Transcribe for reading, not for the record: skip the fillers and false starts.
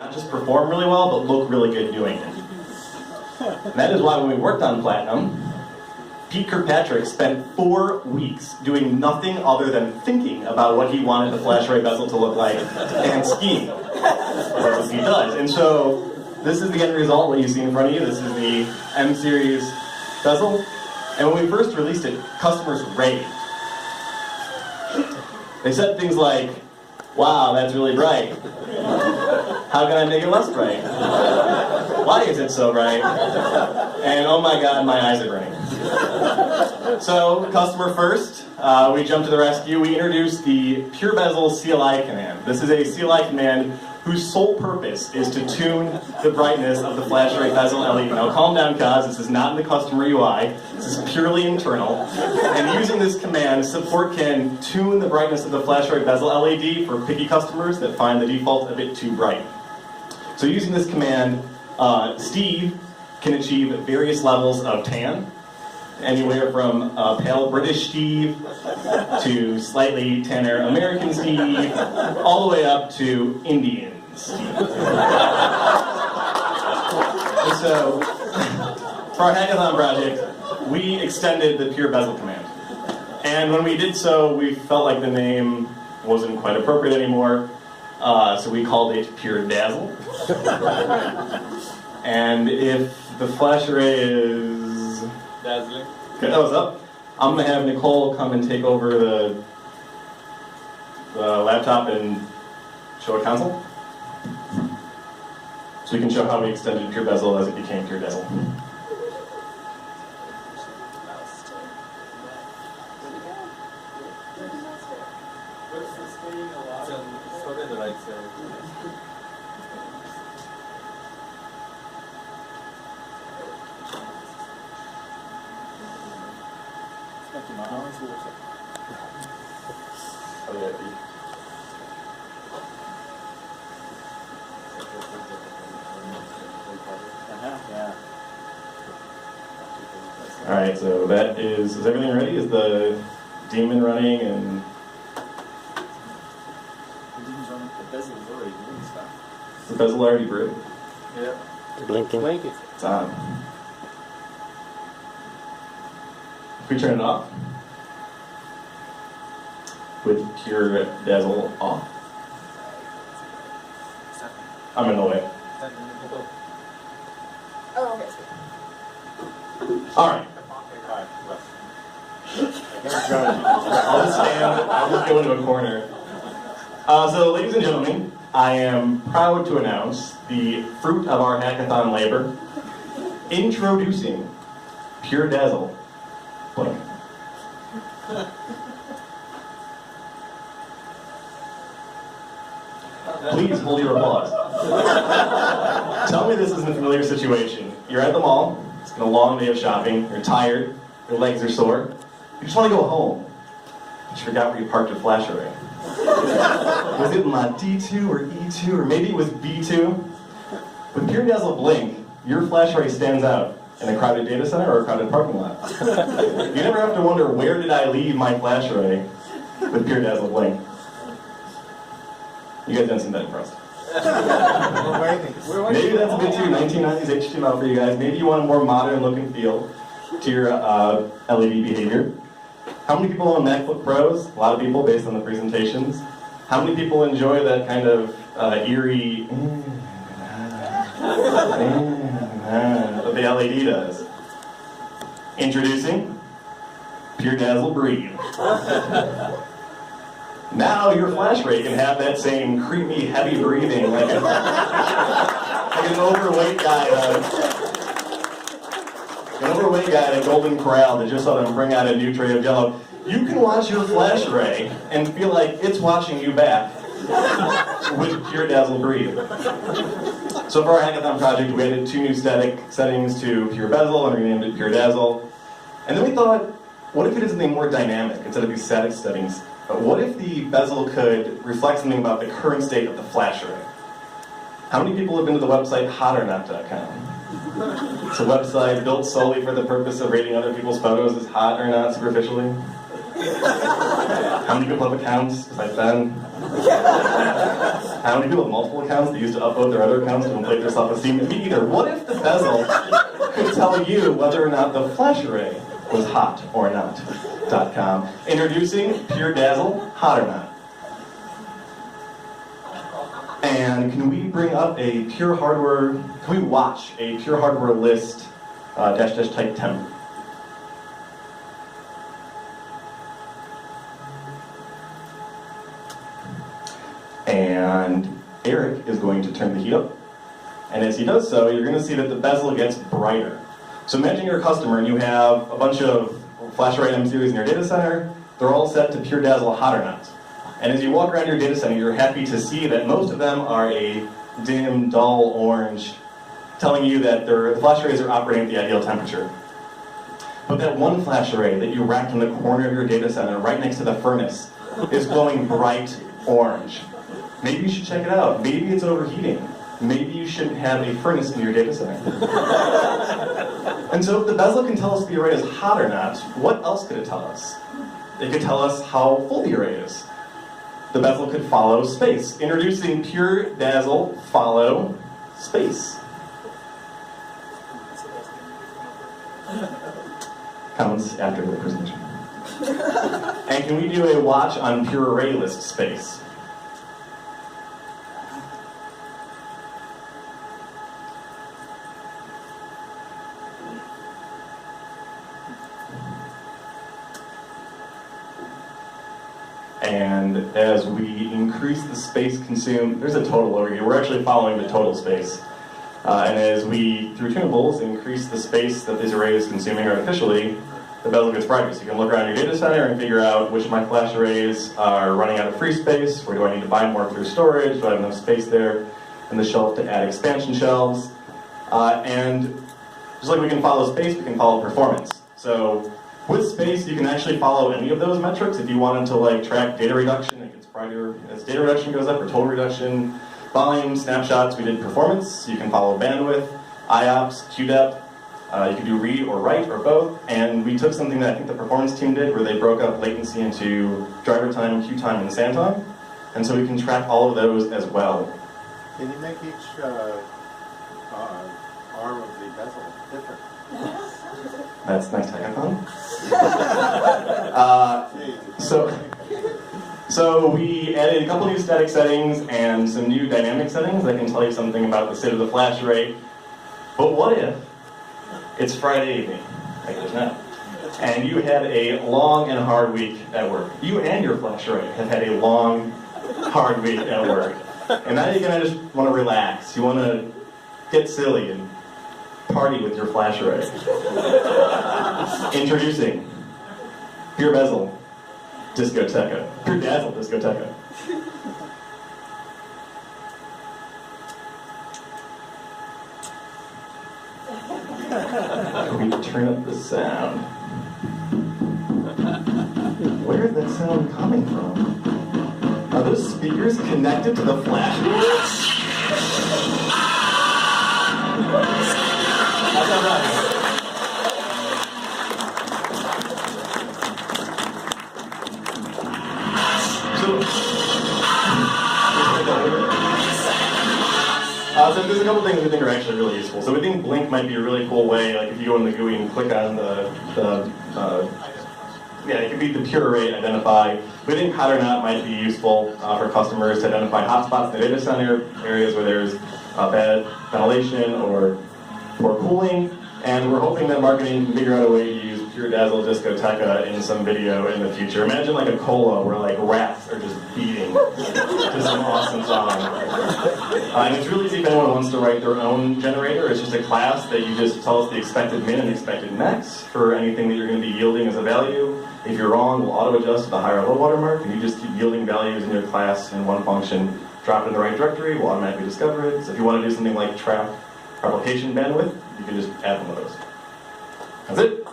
not just perform really well, but look really good doing it. And that is why when we worked on Platinum, Pete Kirkpatrick spent 4 weeks doing nothing other than thinking about what he wanted the FlashArray bezel to look like and skiing. That's what he does. And so this is the end result, what you see in front of you. This is the M series bezel. And when we first released it, customers raved. They said things like, wow, that's really bright. How can I make it less bright? Why is it so bright? And oh my god, my eyes are burning. So, customer first, we jumped to the rescue. We introduced the Pure Bezel CLI command. This is a CLI command whose sole purpose is to tune the brightness of the FlashArray bezel LED. Now calm down, guys, this is not in the customer UI. This is purely internal. And using this command, support can tune the brightness of the FlashArray bezel LED for picky customers that find the default a bit too bright. So using this command, Steve can achieve various levels of tan, anywhere from pale British Steve to slightly tanner American Steve, all the way up to Indian Steve. And so, for our Hackathon project, we extended the Pure Bezel command. And when we did so, we felt like the name wasn't quite appropriate anymore, so we called it Pure Dazzle. And if the FlashArray is Dazzling. okay, that was up. I'm gonna have Nicole come and take over the laptop and show a console. So we can show how we extended Pure Bezel as it became Pure Dazzle. What's the screen? It's on the right side. Alright, so that is everything ready? Is the daemon running and... The bezel is already doing stuff. Is the bezel already bright? Yeah. Blinking. It's on. If we turn it off, with Pure Dazzle off. I'm in the way. Oh, okay. Alright. I'll just stand, I'll just go into a corner. So, ladies and gentlemen, I am proud to announce the fruit of our hackathon labor, introducing Pure Dazzle. Blink. Please hold your applause. Tell me this isn't a familiar situation. You're at the mall, it's been a long day of shopping, you're tired, your legs are sore, you just want to go home. But you forgot where you parked your FlashArray. Was it in lot D2 or E2 or maybe it was B2? With Pure Dazzle Blink, your FlashArray stands out in a crowded data center or a crowded parking lot. You never have to wonder, where did I leave my FlashArray with Pure Dazzle Blink? You guys don't seem that impressed. Maybe that's a bit too 1990s HTML for you guys. Maybe you want a more modern look and feel to your LED behavior. How many people own MacBook Pros? A lot of people based on the presentations. How many people enjoy that kind of eerie that the LED does? Introducing Pure Dazzle Breathe. Now your FlashArray can have that same creepy, heavy breathing like an overweight guy. An overweight guy at a Golden Corral that just saw them bring out a new tray of Jello. You can watch your FlashArray and feel like it's watching you back with Pure Dazzle Breathe. So for our Hackathon project, we added 2 new static settings to Pure Bezel and renamed it Pure Dazzle. And then we thought, what if we did something more dynamic instead of these static settings? What if the bezel could reflect something about the current state of the FlashArray? How many people have been to the website hotornot.com? It's a website built solely for the purpose of rating other people's photos as hot or not superficially. How many people have accounts? Besides Ben? How many people have multiple accounts that used to upload their other accounts to inflate their self-esteem? Me either. What if the bezel could tell you whether or not the FlashArray was hot or not? .com. Introducing Pure Dazzle, hot or not? And can we bring up a pure hardware, can we watch a pure hardware list -- type temp? And Eric is going to turn the heat up. And as he does so, you're going to see that the bezel gets brighter. So imagine you're a customer and you have a bunch of FlashArray M series in your data center. They're all set to Pure Dazzle hot or not. And as you walk around your data center, you're happy to see that most of them are a dim, dull orange, telling you that the FlashArrays are operating at the ideal temperature. But that one FlashArray that you racked in the corner of your data center, right next to the furnace, is glowing bright orange. Maybe you should check it out. Maybe it's overheating. Maybe you shouldn't have a furnace in your data center. And so if the bezel can tell us if the array is hot or not, what else could it tell us? It could tell us how full the array is. The bezel could follow space. Introducing Pure Dazzle Follow Space. Comes after the presentation. And can we do a watch on Pure Array List Space? And as we increase the space consumed, there's a total over here. We're actually following the total space. And as we, through tunables, increase the space that this array is consuming artificially, the bezel gets brighter. So you can look around your data center and figure out which of my flash arrays are running out of free space, where do I need to buy more through storage, do I have enough space there in the shelf to add expansion shelves. And just like we can follow space, we can follow performance. So with space, you can actually follow any of those metrics. If you wanted to like track data reduction, it gets brighter as data reduction goes up, or total reduction, volume, snapshots, we did performance. You can follow bandwidth, IOPS, QDEP. You can do read or write or both. And we took something that I think the performance team did, where they broke up latency into driver time, queue time, and SAN time. And so we can track all of those as well. Can you make each arm of the bezel different? That's nice hackathon. So we added a couple new static settings and some new dynamic settings that can tell you something about the state of the flash array. But what if it's Friday evening, like it is now, and you had a long and hard week at work? You and your flash array have had a long, hard week at work. And now you're gonna just want to relax. You want to get silly and party with your flash array. Introducing Pure Bezel Discoteca. Pure Dazzle Discoteca. Can we turn up the sound? Where is that sound coming from? Are those speakers connected to the flash array? How's that right? So there's a couple things we think are actually really useful. So we think Blink might be a really cool way, like if you go in the GUI and click on it could be the pure array identify. We think hot or not might be useful for customers to identify hotspots in the data center, areas where there's bad ventilation or poor cooling. And we're hoping that marketing can figure out a way to use Pure Dazzle Discoteca in some video in the future. Imagine like a cola where like rats are just beating to some awesome song. And it's really easy if anyone wants to write their own generator. It's just a class that you just tell us the expected min and expected max for anything that you're going to be yielding as a value. If you're wrong, we'll auto-adjust to the higher low water mark, and you just keep yielding values in your class in one function. Drop it in the right directory, we'll automatically discover it. So if you want to do something like track replication bandwidth, you can just add one of those. That's it.